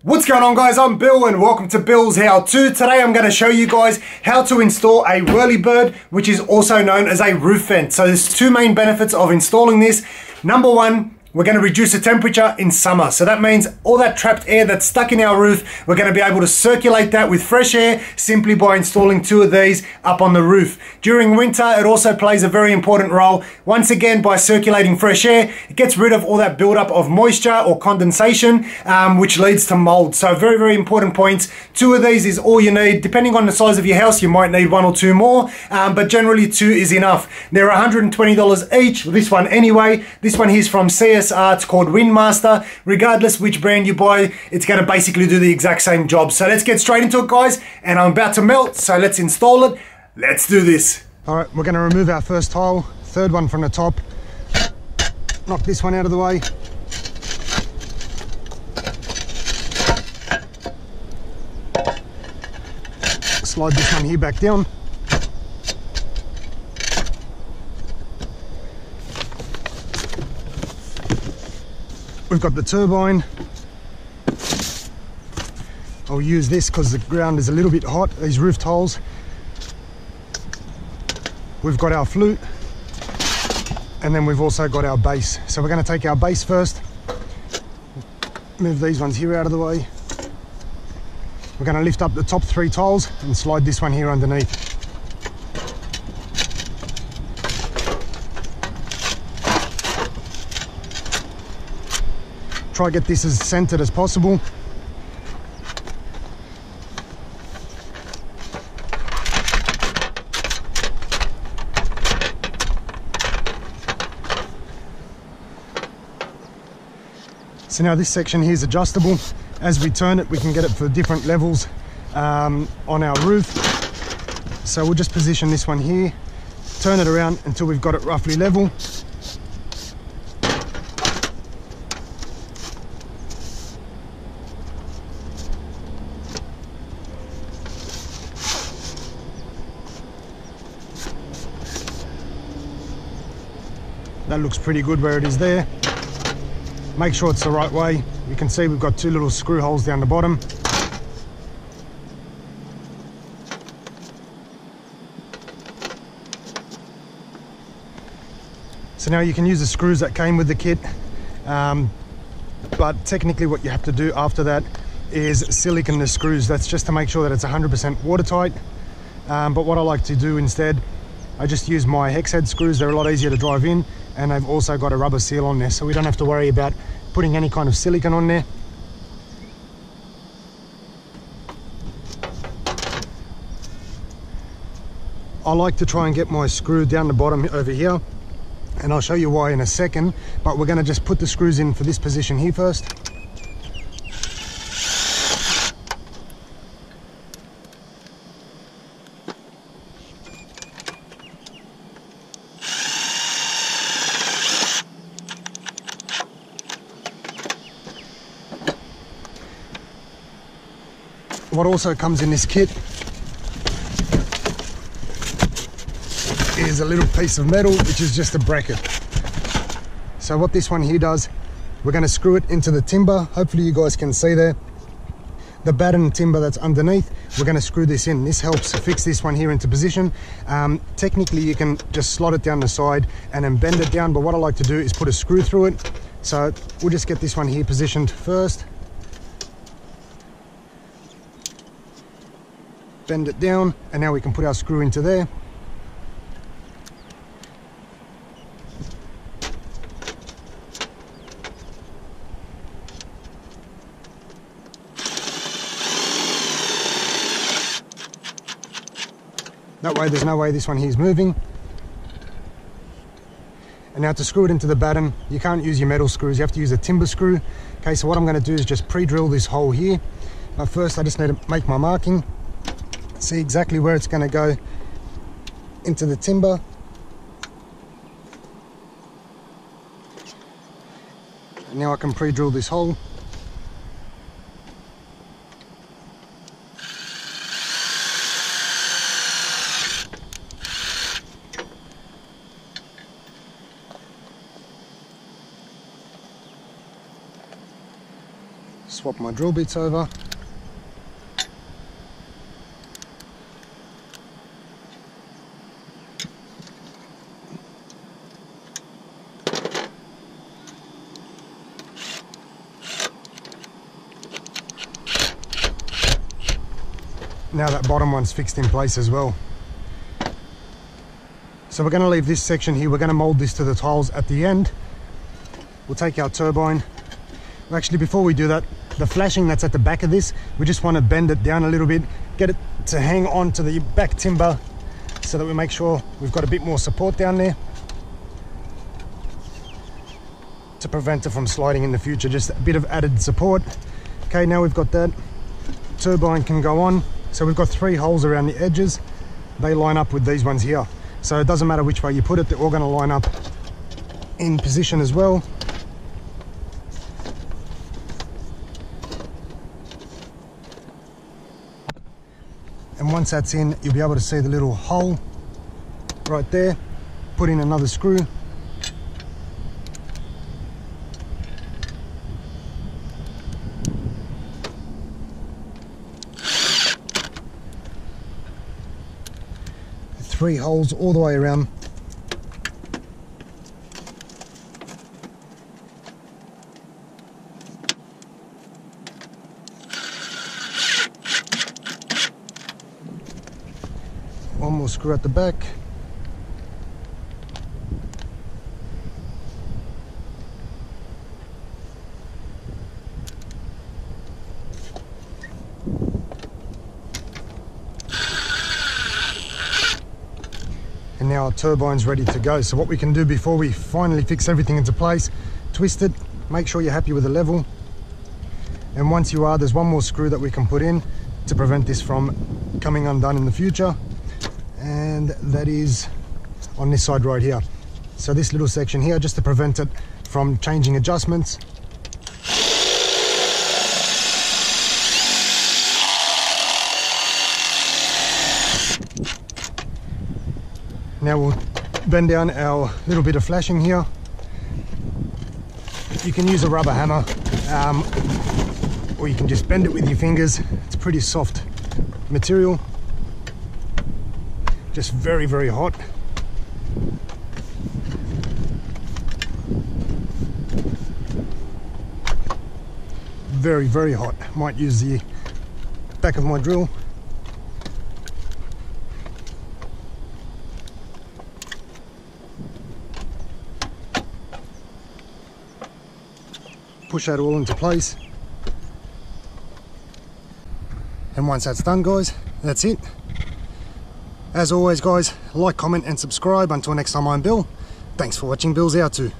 What's going on, guys? I'm Bill and welcome to Bill's How-To. Today I'm going to show you guys how to install a whirlybird, which is also known as a roof vent. So there's two main benefits of installing this. Number one, we're going to reduce the temperature in summer. So that means all that trapped air that's stuck in our roof, we're going to be able to circulate that with fresh air simply by installing two of these up on the roof. During winter, it also plays a very important role. Once again, by circulating fresh air, it gets rid of all that buildup of moisture or condensation, which leads to mold. So very, very important points. Two of these is all you need. Depending on the size of your house, you might need one or two more, but generally two is enough. They're $120 each. This one anyway. This one here's from CSR. It's called Windmaster. Regardless which brand you buy, it's going to basically do the exact same job. So let's get straight into it, guys. And I'm about to melt, so let's install it. Let's do this. All right, we're going to remove our first tile, third one from the top. Knock this one out of the way. Slide this one here back down. We've got the turbine. I'll use this because the ground is a little bit hot, these roof tiles. We've got our flute, and then we've also got our base. So we're going to take our base first. Move these ones here out of the way. We're going to lift up the top three tiles and slide this one here underneath. Try to get this as centered as possible. So now this section here is adjustable. As we turn it, we can get it for different levels on our roof. So we'll just position this one here, turn it around until we've got it roughly level. That looks pretty good where it is there. Make sure it's the right way. You can see we've got two little screw holes down the bottom. So now you can use the screws that came with the kit, but technically what you have to do after that is silicone the screws. That's just to make sure that it's 100% watertight. But what I like to do instead, I just use my hex head screws. They're a lot easier to drive in, and they've also got a rubber seal on there, so we don't have to worry about putting any kind of silicone on there. I like to try and get my screw down the bottom over here, and I'll show you why in a second, but we're going to just put the screws in for this position here first. What also comes in this kit is a little piece of metal, which is just a bracket. So what this one here does, we're going to screw it into the timber. Hopefully you guys can see there. The batten timber that's underneath, we're going to screw this in. This helps fix this one here into position. Technically you can just slot it down the side and then bend it down, but what I like to do is put a screw through it. So we'll just get this one here positioned first. Bend it down, and now we can put our screw into there. That way there's no way this one here is moving. And now to screw it into the batten, you can't use your metal screws, you have to use a timber screw. Okay, so what I'm going to do is just pre-drill this hole here. But first I just need to make my marking. See exactly where it's going to go into the timber. And now I can pre-drill this hole. swap my drill bits over. Now that bottom one's fixed in place as well. So we're going to leave this section here. We're going to mold this to the tiles at the end. We'll take our turbine. Actually, before we do that, the flashing that's at the back of this, we just want to bend it down a little bit, get it to hang on to the back timber so that we make sure we've got a bit more support down there to prevent it from sliding in the future. Just a bit of added support. Okay, now we've got that. Turbine can go on. So we've got 3 holes around the edges. They line up with these ones here. So it doesn't matter which way you put it, they're all going to line up in position as well. And once that's in, you'll be able to see the little hole right there. Put in another screw. Three holes all the way around. One more screw at the back. And now our turbine's ready to go. So what we can do before we finally fix everything into place, twist it, make sure you're happy with the level. And once you are, there's one more screw that we can put in to prevent this from coming undone in the future. And that is on this side right here. So this little section here, just to prevent it from changing adjustments. Now we'll bend down our little bit of flashing here. You can use a rubber hammer, or you can just bend it with your fingers. It's pretty soft material. Just very, very hot. Very, very hot. Might use the back of my drill. Push that all into place. And once that's done, guys, that's it. As always, guys, like, comment and subscribe. Until next time, I'm Bill. Thanks for watching Billshowto.